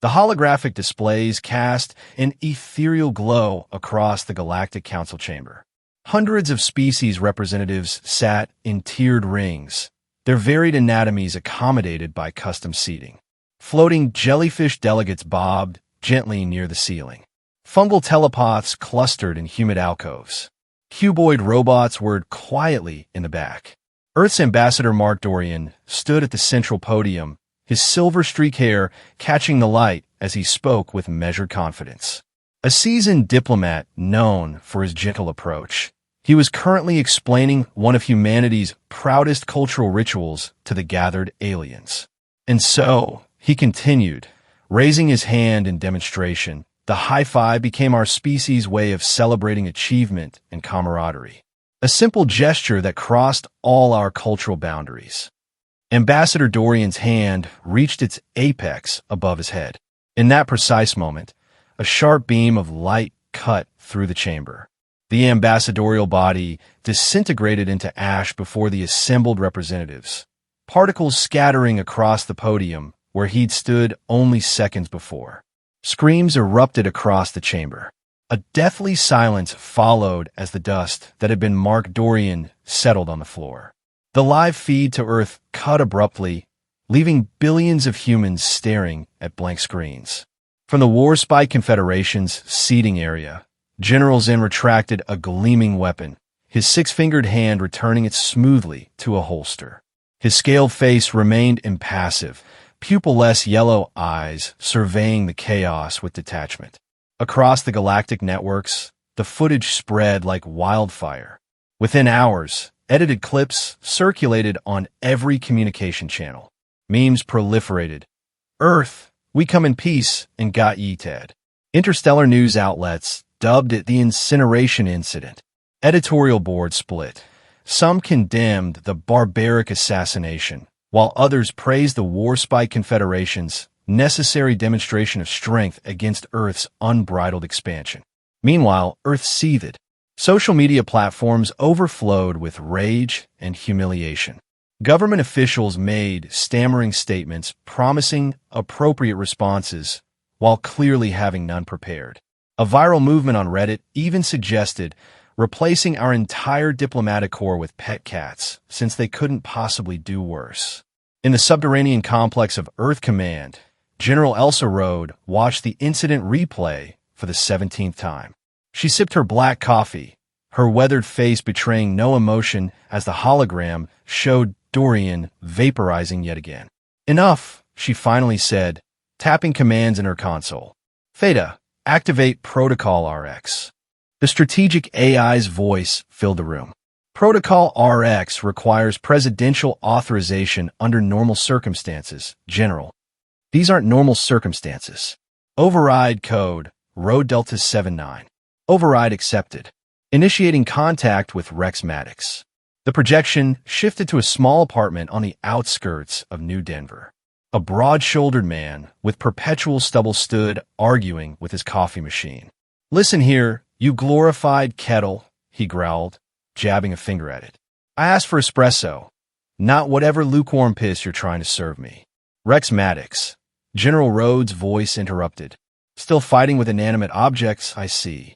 The holographic displays cast an ethereal glow across the Galactic Council chamber. Hundreds of species representatives sat in tiered rings, their varied anatomies accommodated by custom seating. Floating jellyfish delegates bobbed gently near the ceiling. Fungal telepaths clustered in humid alcoves. Cuboid robots whirred quietly in the back. Earth's ambassador Mark Dorian stood at the central podium, his silver-streaked hair catching the light as he spoke with measured confidence. A seasoned diplomat known for his gentle approach, he was currently explaining one of humanity's proudest cultural rituals to the gathered aliens. And so, he continued, raising his hand in demonstration. The high five became our species' way of celebrating achievement and camaraderie. A simple gesture that crossed all our cultural boundaries. Ambassador Dorian's hand reached its apex above his head. In that precise moment, a sharp beam of light cut through the chamber. The ambassadorial body disintegrated into ash before the assembled representatives, particles scattering across the podium where he'd stood only seconds before. Screams erupted across the chamber. A deathly silence followed as the dust that had been Mark Dorian settled on the floor. The live feed to Earth cut abruptly, leaving billions of humans staring at blank screens. From the Warspite Confederation's seating area, General Zen retracted a gleaming weapon, his six-fingered hand returning it smoothly to a holster. His scaled face remained impassive, pupilless yellow eyes surveying the chaos with detachment. Across the galactic networks, the footage spread like wildfire. Within hours, edited clips circulated on every communication channel. Memes proliferated. Earth, we come in peace and got ye Ted. Interstellar news outlets dubbed it the incineration incident. Editorial boards split. Some condemned the barbaric assassination, while others praised the Warspite Confederation's necessary demonstration of strength against Earth's unbridled expansion. Meanwhile, Earth seethed. Social media platforms overflowed with rage and humiliation. Government officials made stammering statements promising appropriate responses while clearly having none prepared. A viral movement on Reddit even suggested replacing our entire diplomatic corps with pet cats, since they couldn't possibly do worse. In the subterranean complex of Earth Command, General Elsa Rode watched the incident replay for the 17th time. She sipped her black coffee, her weathered face betraying no emotion as the hologram showed Dorian vaporizing yet again. Enough, she finally said, tapping commands in her console. Theta, activate Protocol RX. The strategic AI's voice filled the room. Protocol RX requires presidential authorization under normal circumstances, General. These aren't normal circumstances. Override code, Rho Delta 79. Override accepted. Initiating contact with Rex Maddox. The projection shifted to a small apartment on the outskirts of New Denver. A broad-shouldered man with perpetual stubble stood arguing with his coffee machine. Listen here, you glorified kettle, he growled, jabbing a finger at it. I asked for espresso, not whatever lukewarm piss you're trying to serve me. Rex Maddox. General Rhodes' voice interrupted. Still fighting with inanimate objects, I see.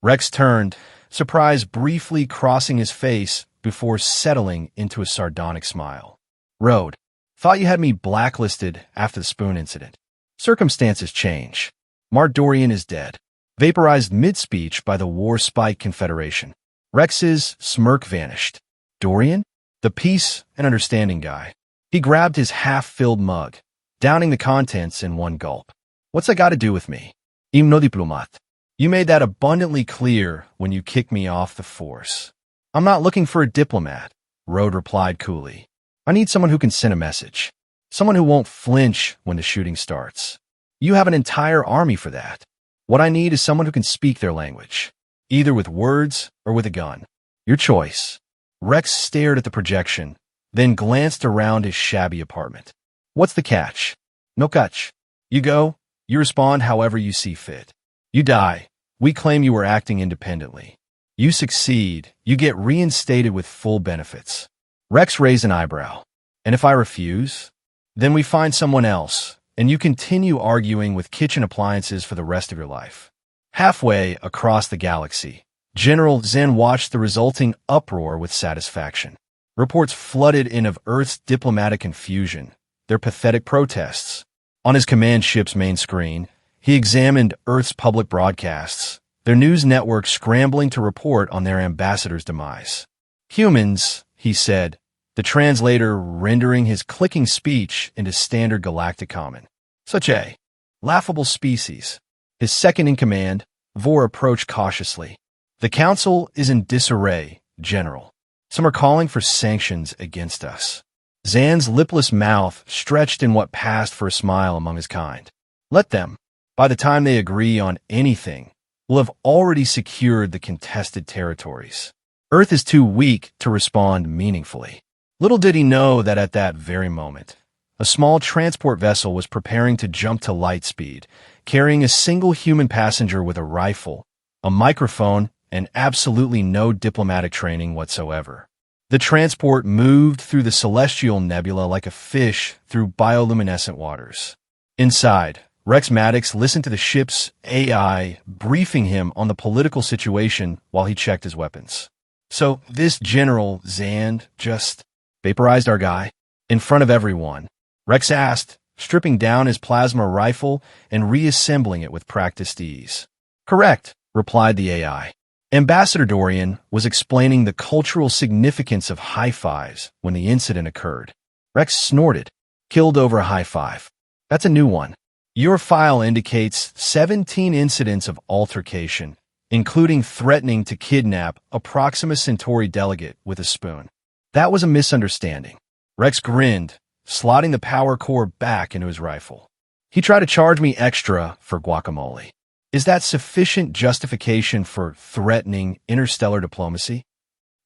Rex turned, surprise briefly crossing his face before settling into a sardonic smile. Rode, thought you had me blacklisted after the spoon incident. Circumstances change. Mark Dorian is dead. Vaporized mid-speech by the Warspite Confederation. Rex's smirk vanished. Dorian? The peace and understanding guy. He grabbed his half-filled mug, downing the contents in one gulp. What's that got to do with me? No Diplomat. You made that abundantly clear when you kicked me off the force. I'm not looking for a diplomat, Rode replied coolly. I need someone who can send a message. Someone who won't flinch when the shooting starts. You have an entire army for that. What I need is someone who can speak their language, either with words or with a gun. Your choice. Rex stared at the projection, then glanced around his shabby apartment. What's the catch? No catch. You go, you respond however you see fit. You die, we claim you were acting independently. You succeed, you get reinstated with full benefits. Rex raised an eyebrow. And if I refuse? Then we find someone else, and you continue arguing with kitchen appliances for the rest of your life. Halfway across the galaxy, General Zen watched the resulting uproar with satisfaction. Reports flooded in of Earth's diplomatic confusion, their pathetic protests. On his command ship's main screen, he examined Earth's public broadcasts, their news networks scrambling to report on their ambassador's demise. Humans, he said, the translator rendering his clicking speech into standard galactic common. Such a laughable species. His second-in-command, Vor, approached cautiously. The Council is in disarray, General. Some are calling for sanctions against us. Zan's lipless mouth stretched in what passed for a smile among his kind. Let them. By the time they agree on anything, we'll have already secured the contested territories. Earth is too weak to respond meaningfully. Little did he know that at that very moment, a small transport vessel was preparing to jump to light speed, carrying a single human passenger with a rifle, a microphone, and absolutely no diplomatic training whatsoever. The transport moved through the celestial nebula like a fish through bioluminescent waters. Inside, Rex Maddox listened to the ship's AI briefing him on the political situation while he checked his weapons. So this General Zand just vaporized our guy in front of everyone? Rex asked, stripping down his plasma rifle and reassembling it with practiced ease. Correct, replied the AI. Ambassador Dorian was explaining the cultural significance of high fives when the incident occurred. Rex snorted. Killed over a high five. That's a new one. Your file indicates 17 incidents of altercation, including threatening to kidnap a Proxima Centauri delegate with a spoon. That was a misunderstanding. Rex grinned, slotting the power core back into his rifle. He tried to charge me extra for guacamole. Is that sufficient justification for threatening interstellar diplomacy?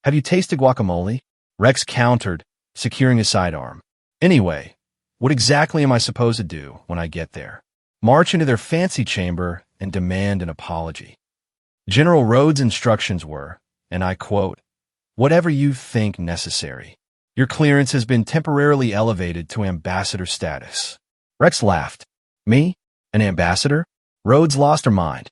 Have you tasted guacamole? Rex countered, securing his sidearm. Anyway, what exactly am I supposed to do when I get there? March into their fancy chamber and demand an apology. General Rhodes' instructions were, and I quote, "Whatever you think necessary. Your clearance has been temporarily elevated to ambassador status." Rex laughed. Me? An ambassador? Rhodes lost her mind.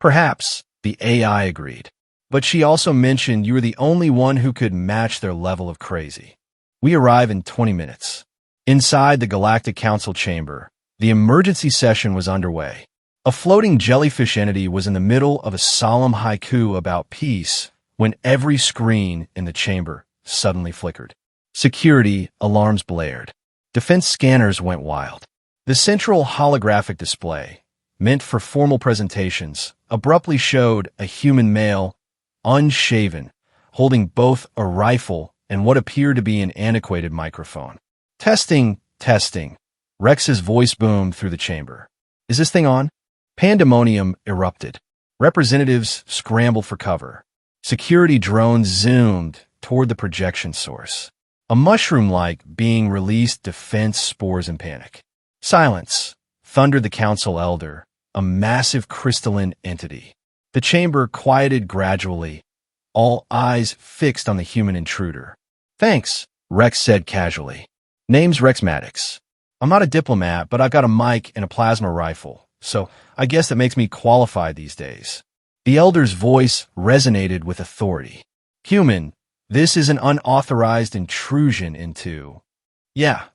Perhaps, the AI agreed. But she also mentioned you were the only one who could match their level of crazy. We arrive in 20 minutes. Inside the Galactic Council chamber, the emergency session was underway. A floating jellyfish entity was in the middle of a solemn haiku about peace when every screen in the chamber suddenly flickered. Security alarms blared. Defense scanners went wild. The central holographic display, meant for formal presentations, abruptly showed a human male, unshaven, holding both a rifle and what appeared to be an antiquated microphone. Testing, testing. Rex's voice boomed through the chamber. Is this thing on? Pandemonium erupted. Representatives scrambled for cover. Security drones zoomed toward the projection source. A mushroom-like being released defense spores in panic. Silence, thundered the council elder, a massive crystalline entity. The chamber quieted gradually, all eyes fixed on the human intruder. Thanks, Rex said casually. Name's Rex Maddox. I'm not a diplomat, but I've got a mic and a plasma rifle, so I guess that makes me qualified these days. The elder's voice resonated with authority. Human, this is an unauthorized intrusion into... Yeah.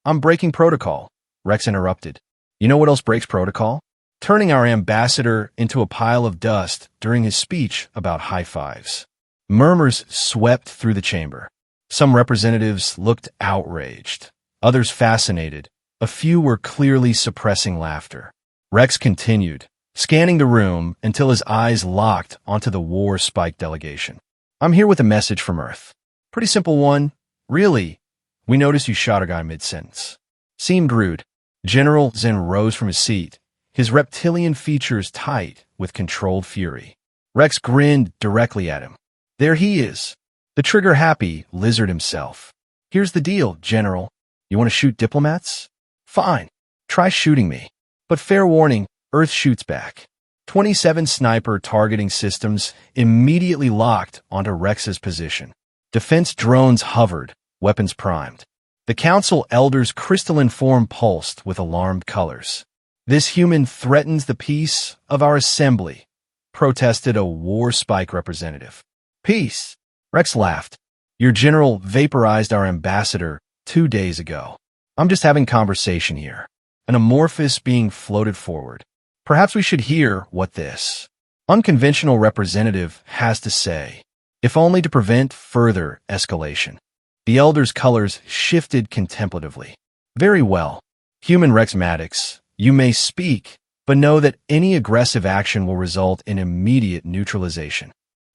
I'm breaking protocol, Rex interrupted. You know what else breaks protocol? Turning our ambassador into a pile of dust during his speech about high fives. Murmurs swept through the chamber. Some representatives looked outraged, others fascinated. A few were clearly suppressing laughter. Rex continued, scanning the room until his eyes locked onto the war-spiked delegation. I'm here with a message from Earth. Pretty simple one. Really, we noticed you shot a guy mid-sentence. Seemed rude. General Zen rose from his seat, his reptilian features tight with controlled fury. Rex grinned directly at him. There he is, the trigger-happy lizard himself. Here's the deal, General. You want to shoot diplomats? Fine. Try shooting me. But fair warning, Earth shoots back. 27 sniper targeting systems immediately locked onto Rex's position. Defense drones hovered, weapons primed. The council elder's crystalline form pulsed with alarmed colors. "This human threatens the peace of our assembly," protested a war spike representative. "Peace?" Rex laughed. "Your general vaporized our ambassador 2 days ago. I'm just having conversation here." An amorphous being floated forward. "Perhaps we should hear what this unconventional representative has to say, if only to prevent further escalation." The elder's colors shifted contemplatively. "Very well. Human Rex Maddox, you may speak, but know that any aggressive action will result in immediate neutralization."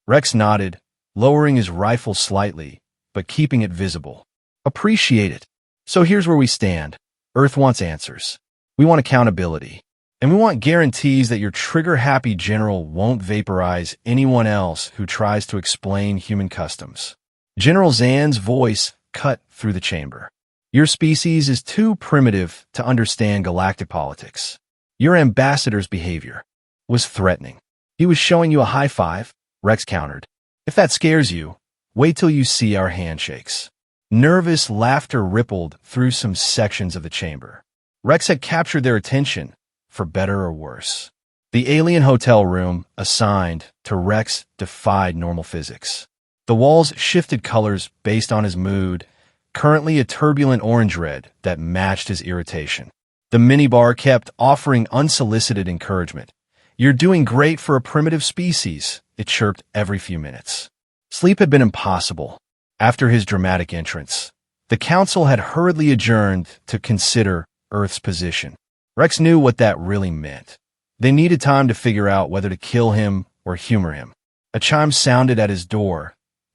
Rex nodded, lowering his rifle slightly, but keeping it visible. "Appreciate it. So here's where we stand. Earth wants answers. We want accountability. And we want guarantees that your trigger-happy general won't vaporize anyone else who tries to explain human customs." General Zan's voice cut through the chamber. "Your species is too primitive to understand galactic politics. Your ambassador's behavior was threatening. He was showing you a high five," Rex countered. "If that scares you, wait till you see our handshakes." Nervous laughter rippled through some sections of the chamber. Rex had captured their attention, for better or worse. The alien hotel room assigned to Rex defied normal physics. The walls shifted colors based on his mood, currently a turbulent orange-red that matched his irritation. The minibar kept offering unsolicited encouragement. "You're doing great for a primitive species," it chirped every few minutes. Sleep had been impossible. After his dramatic entrance, the council had hurriedly adjourned to consider Earth's position. Rex knew what that really meant. They needed time to figure out whether to kill him or humor him. A chime sounded at his door,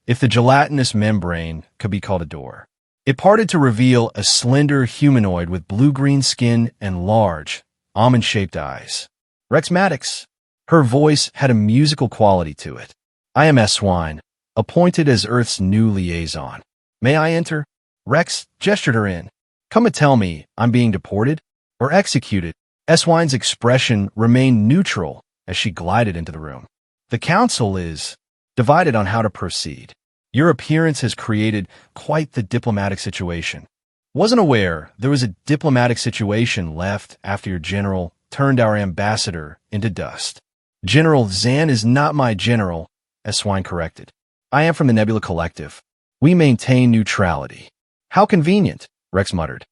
if the gelatinous membrane could be called a door. It parted to reveal a slender humanoid with blue-green skin and large, almond-shaped eyes. "Rex Maddox." Her voice had a musical quality to it. "I am Swine, appointed as Earth's new liaison. May I enter?" Rex gestured her in. "Come and tell me I'm being deported or executed." Swine's expression remained neutral as she glided into the room. "The council is divided on how to proceed. Your appearance has created quite the diplomatic situation." "Wasn't aware there was a diplomatic situation left after your general turned our ambassador into dust." "General Zan is not my general," Swine corrected. "I am from the Nebula Collective. We maintain neutrality." "How convenient," Rex muttered.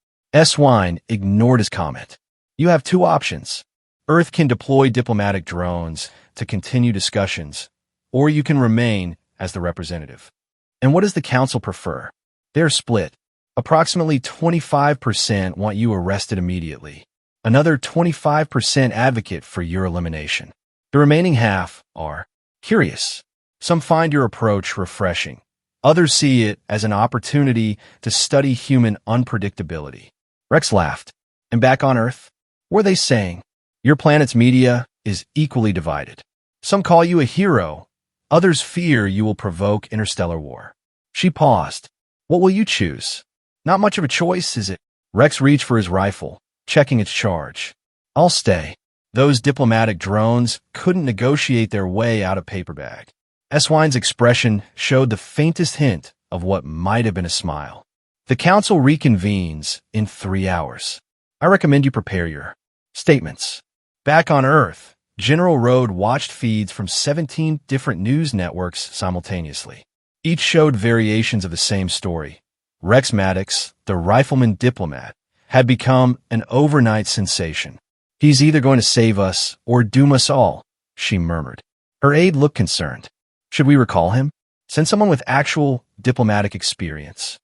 Swine ignored his comment. "You have 2 options. Earth can deploy diplomatic drones to continue discussions, or you can remain as the representative." "And what does the council prefer?" "They're split. Approximately 25% want you arrested immediately. Another 25% advocate for your elimination. The remaining half are curious. Some find your approach refreshing. Others see it as an opportunity to study human unpredictability." Rex laughed. "And back on Earth? Were they saying your planet's media is equally divided? Some call you a hero. Others fear you will provoke interstellar war." She paused. "What will you choose?" "Not much of a choice, is it?" Rex reached for his rifle, checking its charge. "I'll stay." Those diplomatic drones couldn't negotiate their way out of paper bag. Swine's expression showed the faintest hint of what might have been a smile. "The council reconvenes in 3 hours. I recommend you prepare your statements." Back on Earth, General Rode watched feeds from 17 different news networks simultaneously. Each showed variations of the same story. Rex Maddox, the Rifleman Diplomat, had become an overnight sensation. "He's either going to save us or doom us all," she murmured. Her aide looked concerned. "Should we recall him? Send someone with actual diplomatic experience?"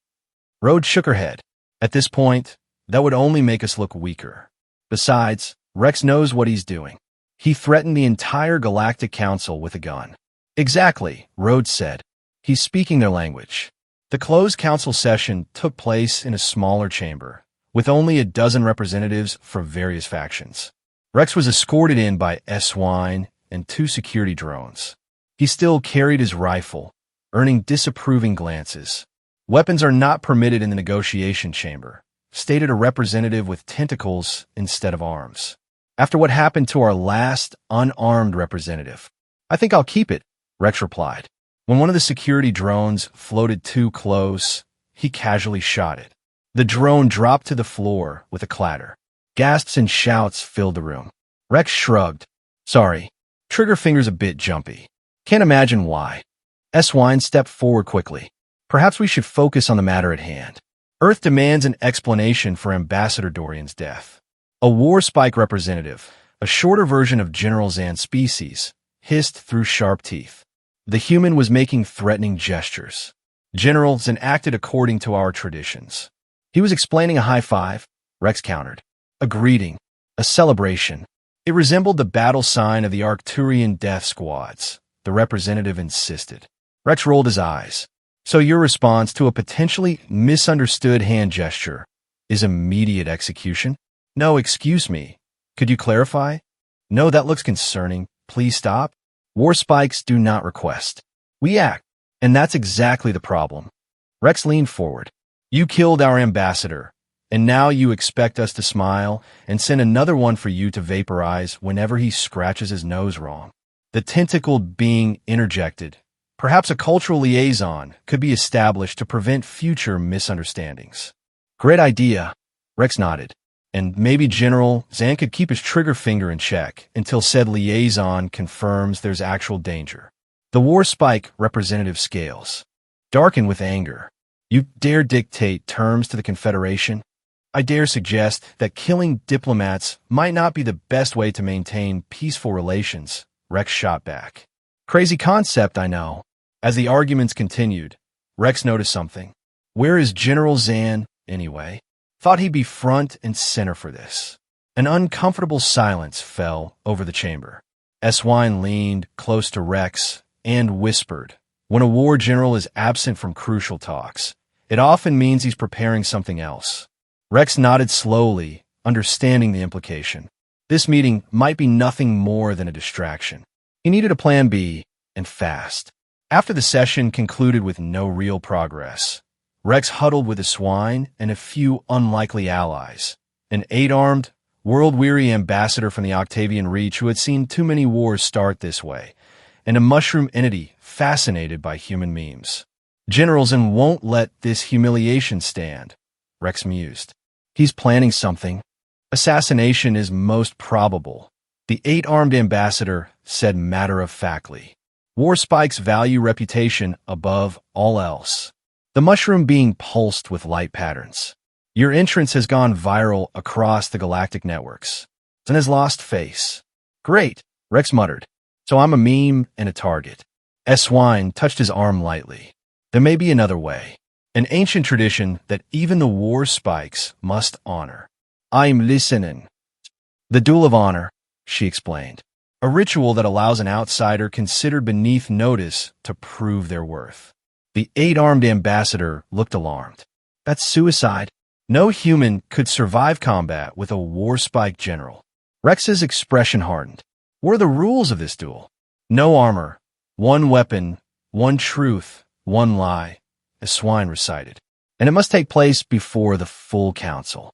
Rode shook her head. "At this point, that would only make us look weaker. Besides, Rex knows what he's doing. He threatened the entire Galactic Council with a gun." "Exactly," Rhodes said. "He's speaking their language." The closed council session took place in a smaller chamber, with only a dozen representatives from various factions. Rex was escorted in by Swine and 2 security drones. He still carried his rifle, earning disapproving glances. "Weapons are not permitted in the negotiation chamber," stated a representative with tentacles instead of arms. "After what happened to our last unarmed representative, I think I'll keep it," Rex replied. When one of the security drones floated too close, he casually shot it. The drone dropped to the floor with a clatter. Gasps and shouts filled the room. Rex shrugged. Sorry. Trigger finger's a bit jumpy. Can't imagine why. S-Wine stepped forward quickly. Perhaps we should focus on the matter at hand. Earth demands an explanation for Ambassador Dorian's death. A war spike representative, a shorter version of General Zan's species, hissed through sharp teeth. The human was making threatening gestures. General Zan acted according to our traditions. He was explaining a high five, Rex countered. A greeting, a celebration. It resembled the battle sign of the Arcturian death squads, the representative insisted. Rex rolled his eyes. So your response to a potentially misunderstood hand gesture is immediate execution? No, excuse me. Could you clarify? No, that looks concerning. Please stop. War spikes do not request. We act. And that's exactly the problem. Rex leaned forward. You killed our ambassador, and now you expect us to smile and send another one for you to vaporize whenever he scratches his nose wrong. The tentacled being interjected. Perhaps a cultural liaison could be established to prevent future misunderstandings. Great idea, Rex nodded. And maybe General Zan could keep his trigger finger in check until said liaison confirms there's actual danger. The war spike representative scales. Darkened with anger. You dare dictate terms to the Confederation? I dare suggest that killing diplomats might not be the best way to maintain peaceful relations, Rex shot back. Crazy concept, I know. As the arguments continued, Rex noticed something. Where is General Zan, anyway? Thought he'd be front and center for this. An uncomfortable silence fell over the chamber. S-Wine leaned close to Rex and whispered, when a war general is absent from crucial talks, it often means he's preparing something else. Rex nodded slowly, understanding the implication. This meeting might be nothing more than a distraction. He needed a plan B, and fast. After the session concluded with no real progress, Rex huddled with a swine and a few unlikely allies. An 8-armed, world-weary ambassador from the Octavian Reach who had seen too many wars start this way, and a mushroom entity fascinated by human memes. General Zan won't let this humiliation stand, Rex mused. He's planning something. Assassination is most probable, the 8-armed ambassador said matter-of-factly. War spikes value reputation above all else. The mushroom being pulsed with light patterns. Your entrance has gone viral across the galactic networks. Zan has lost face. Great, Rex muttered. So I'm a meme and a target. S-Wine touched his arm lightly. There may be another way. An ancient tradition that even the war spikes must honor. I'm listening. The Duel of Honor, she explained. A ritual that allows an outsider considered beneath notice to prove their worth. The 8-armed ambassador looked alarmed. That's suicide. No human could survive combat with a war spike general. Rex's expression hardened. What are the rules of this duel? No armor. One weapon. One truth. One lie. S-Wine recited. And it must take place before the full council.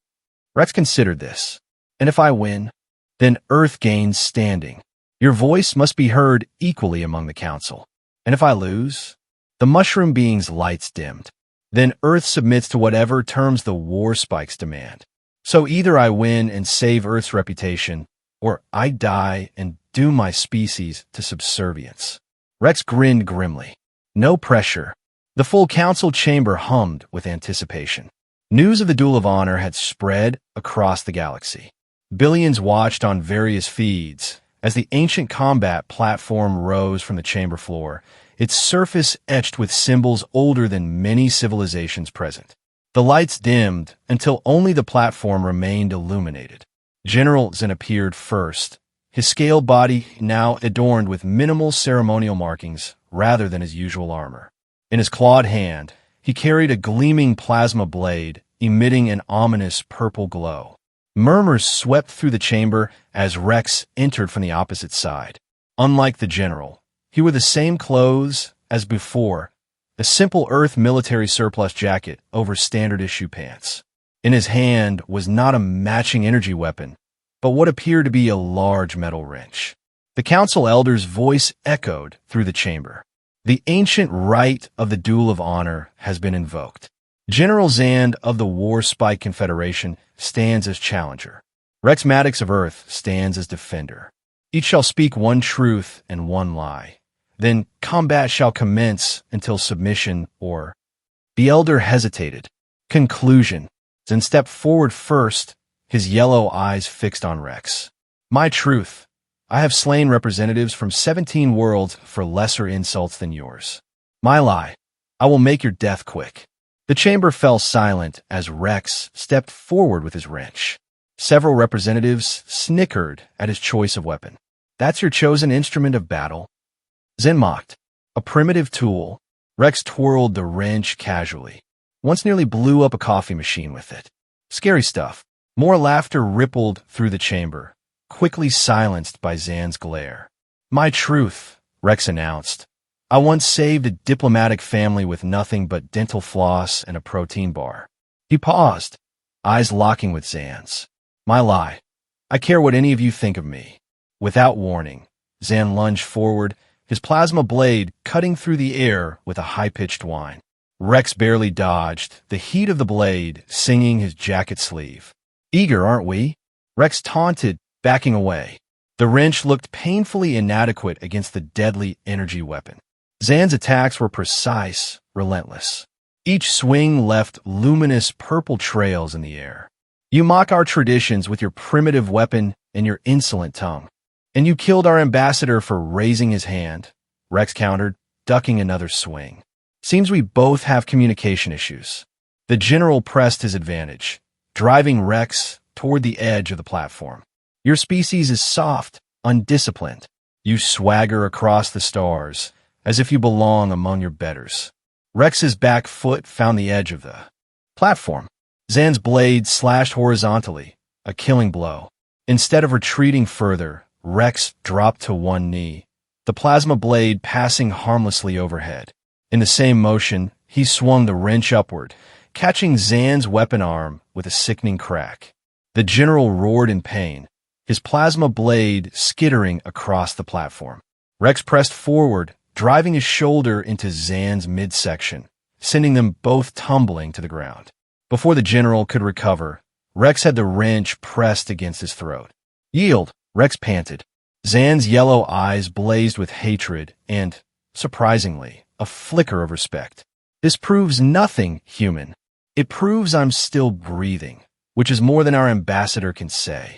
Rex considered this. And if I win, then Earth gains standing. Your voice must be heard equally among the council. And if I lose, the mushroom being's lights dimmed. Then Earth submits to whatever terms the war spikes demand. So either I win and save Earth's reputation, or I die and doom my species to subservience. Rex grinned grimly. No pressure. The full council chamber hummed with anticipation. News of the Duel of Honor had spread across the galaxy. Billions watched on various feeds as the ancient combat platform rose from the chamber floor, its surface etched with symbols older than many civilizations present. The lights dimmed until only the platform remained illuminated. General Zan appeared first, his scaled body now adorned with minimal ceremonial markings rather than his usual armor. In his clawed hand, he carried a gleaming plasma blade, emitting an ominous purple glow. Murmurs swept through the chamber as Rex entered from the opposite side. Unlike the general, he wore the same clothes as before, a simple Earth military surplus jacket over standard-issue pants. In his hand was not a matching energy weapon, but what appeared to be a large metal wrench. The council elder's voice echoed through the chamber. The ancient rite of the Duel of Honor has been invoked. General Zand of the War Spike Confederation stands as challenger. Rex Maddox of Earth stands as defender. Each shall speak one truth and one lie. Then combat shall commence until submission or... The elder hesitated. Conclusion. Then stepped forward first, his yellow eyes fixed on Rex. My truth. I have slain representatives from 17 worlds for lesser insults than yours. My lie. I will make your death quick. The chamber fell silent as Rex stepped forward with his wrench. Several representatives snickered at his choice of weapon. That's your chosen instrument of battle? Zen mocked. A primitive tool. Rex twirled the wrench casually. Once nearly blew up a coffee machine with it. Scary stuff. More laughter rippled through the chamber, quickly silenced by Zan's glare. My truth, Rex announced. I once saved a diplomatic family with nothing but dental floss and a protein bar. He paused, eyes locking with Zan's. My lie. I care what any of you think of me. Without warning, Zan lunged forward, his plasma blade cutting through the air with a high-pitched whine. Rex barely dodged, the heat of the blade singing his jacket sleeve. Eager, aren't we? Rex taunted, backing away. The wrench looked painfully inadequate against the deadly energy weapon. Zan's attacks were precise, relentless. Each swing left luminous purple trails in the air. You mock our traditions with your primitive weapon and your insolent tongue. And you killed our ambassador for raising his hand, Rex countered, ducking another swing. Seems we both have communication issues. The general pressed his advantage, driving Rex toward the edge of the platform. Your species is soft, undisciplined. You swagger across the stars, as if you belong among your betters. Rex's back foot found the edge of the platform. Zan's blade slashed horizontally, a killing blow. Instead of retreating further, Rex dropped to one knee, the plasma blade passing harmlessly overhead. In the same motion, he swung the wrench upward, catching Zan's weapon arm with a sickening crack. The general roared in pain, his plasma blade skittering across the platform. Rex pressed forward, driving his shoulder into Zan's midsection, sending them both tumbling to the ground. Before the general could recover, Rex had the wrench pressed against his throat. Yield, Rex panted. Zan's yellow eyes blazed with hatred and, surprisingly, a flicker of respect. This proves nothing, human. It proves I'm still breathing, which is more than our ambassador can say.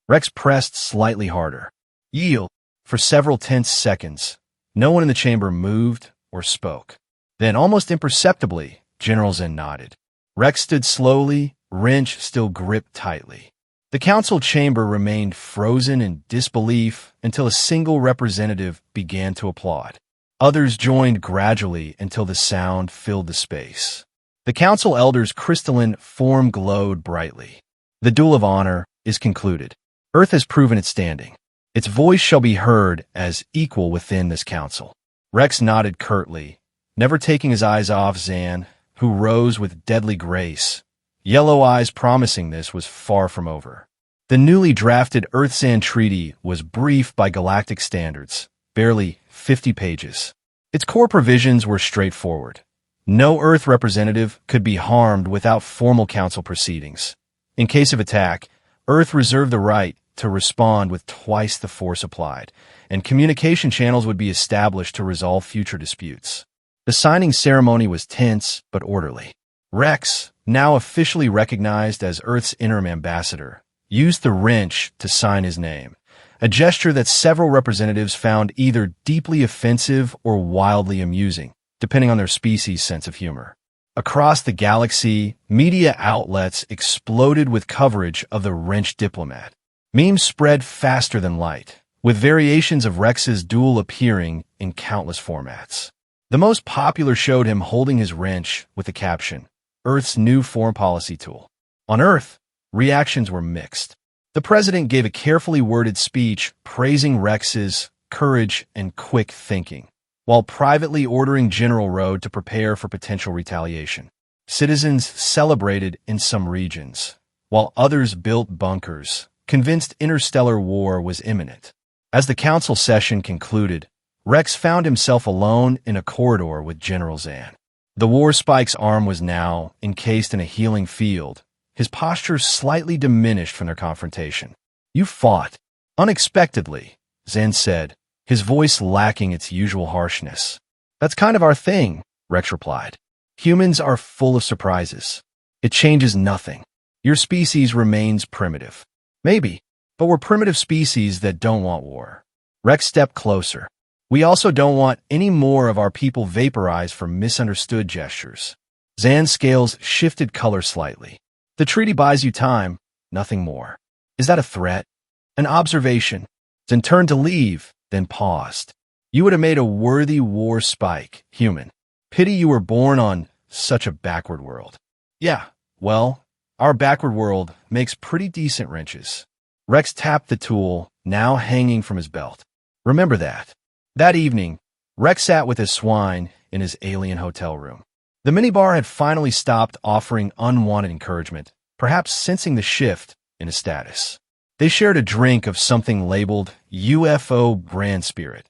Rex pressed slightly harder. Yield. For several tense seconds, no one in the chamber moved or spoke. Then, almost imperceptibly, General Zen nodded. Rex stood slowly, wrench still gripped tightly. The council chamber remained frozen in disbelief until a single representative began to applaud. Others joined gradually until the sound filled the space. The council elder's crystalline form glowed brightly. The duel of honor is concluded. Earth has proven its standing. Its voice shall be heard as equal within this council. Rex nodded curtly, never taking his eyes off Zan, who rose with deadly grace. Yellow Eyes promising this was far from over. The newly drafted Earth-Zan Treaty was brief by galactic standards, barely 50 pages. Its core provisions were straightforward. No Earth representative could be harmed without formal council proceedings. In case of attack, Earth reserved the right to respond with twice the force applied, and communication channels would be established to resolve future disputes. The signing ceremony was tense but orderly. Rex, now officially recognized as Earth's interim ambassador, used the wrench to sign his name, a gesture that several representatives found either deeply offensive or wildly amusing, depending on their species' sense of humor. Across the galaxy, media outlets exploded with coverage of the wrench diplomat. Memes spread faster than light, with variations of Rex's duel appearing in countless formats. The most popular showed him holding his wrench with the caption, Earth's new foreign policy tool. On Earth, reactions were mixed. The president gave a carefully worded speech praising Rex's courage and quick thinking, while privately ordering General Road to prepare for potential retaliation. Citizens celebrated in some regions, while others built bunkers, convinced interstellar war was imminent. As the council session concluded, Rex found himself alone in a corridor with General Zan. The war spike's arm was now encased in a healing field, his posture slightly diminished from their confrontation. You fought. Unexpectedly, Zan said, his voice lacking its usual harshness. That's kind of our thing, Rex replied. Humans are full of surprises. It changes nothing. Your species remains primitive. Maybe, but we're primitive species that don't want war. Rex stepped closer. We also don't want any more of our people vaporized for misunderstood gestures. Zan's scales shifted color slightly. The treaty buys you time, nothing more. Is that a threat? An observation? Zan turned to leave, then paused. You would have made a worthy war spike, human. Pity you were born on such a backward world. Yeah, well, our backward world makes pretty decent wrenches. Rex tapped the tool, now hanging from his belt. Remember that. That evening, Rex sat with his swine in his alien hotel room. The minibar had finally stopped offering unwanted encouragement, perhaps sensing the shift in his status. They shared a drink of something labeled UFO brand spirit,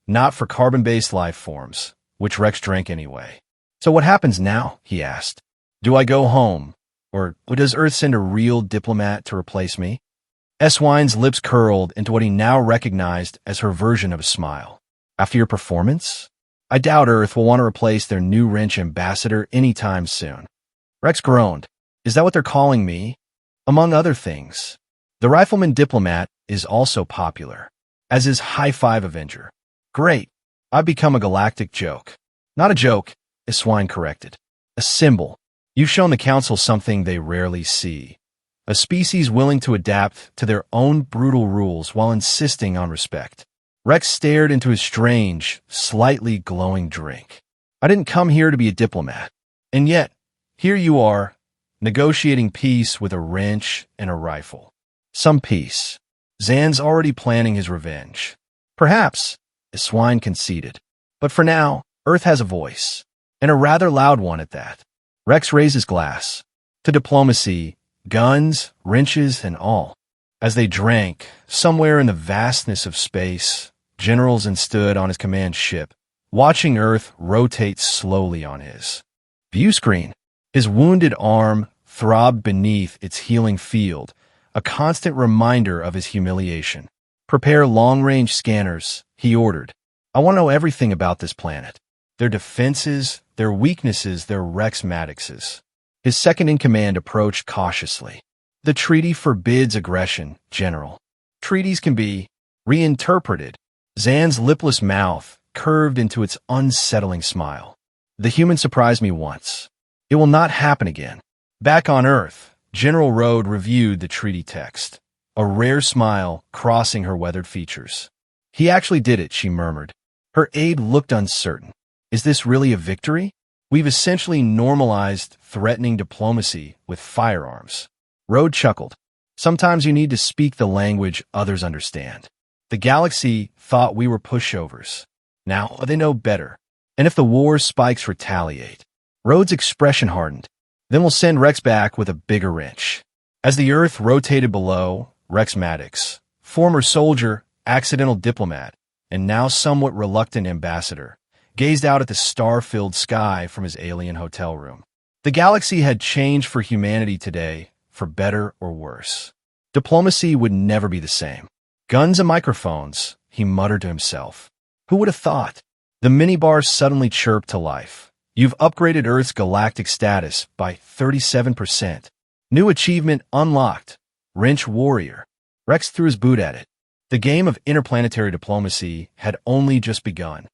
not for carbon-based life forms, which Rex drank anyway. So what happens now? He asked. Do I go home? Or does Earth send a real diplomat to replace me? Swine's lips curled into what he now recognized as her version of a smile. After your performance? I doubt Earth will want to replace their new wrench ambassador anytime soon. Rex groaned. Is that what they're calling me? Among other things. The Rifleman Diplomat is also popular, as is High Five Avenger. Great. I've become a galactic joke. Not a joke, Swine corrected. A symbol. You've shown the Council something they rarely see. A species willing to adapt to their own brutal rules while insisting on respect. Rex stared into his strange, slightly glowing drink. I didn't come here to be a diplomat. And yet, here you are, negotiating peace with a wrench and a rifle. Some peace. Zan's already planning his revenge. Perhaps, Swine conceded. But for now, Earth has a voice, and a rather loud one at that. Rex raised his glass. To diplomacy, guns, wrenches, and all. As they drank, somewhere in the vastness of space, generals stood on his command ship, watching Earth rotate slowly on his view screen. His wounded arm throbbed beneath its healing field, a constant reminder of his humiliation. Prepare long-range scanners, he ordered. I want to know everything about this planet. Their defenses, their weaknesses, their Rex Maddoxes. His second-in-command approached cautiously. The treaty forbids aggression, General. Treaties can be reinterpreted. Zan's lipless mouth curved into its unsettling smile. The human surprised me once. It will not happen again. Back on Earth, General Rode reviewed the treaty text, a rare smile crossing her weathered features. He actually did it, she murmured. Her aide looked uncertain. Is this really a victory? We've essentially normalized threatening diplomacy with firearms. Rode chuckled. Sometimes you need to speak the language others understand. The galaxy thought we were pushovers. Now they know better. And if the war spikes retaliate, Rhodes' expression hardened. Then we'll send Rex back with a bigger wrench. As the Earth rotated below, Rex Maddox, former soldier, accidental diplomat, and now somewhat reluctant ambassador, gazed out at the star-filled sky from his alien hotel room. The galaxy had changed for humanity today, for better or worse. Diplomacy would never be the same. Guns and microphones, he muttered to himself. Who would have thought? The minibar suddenly chirped to life. You've upgraded Earth's galactic status by 37%. New achievement unlocked. Wrench Warrior. Rex threw his boot at it. The game of interplanetary diplomacy had only just begun.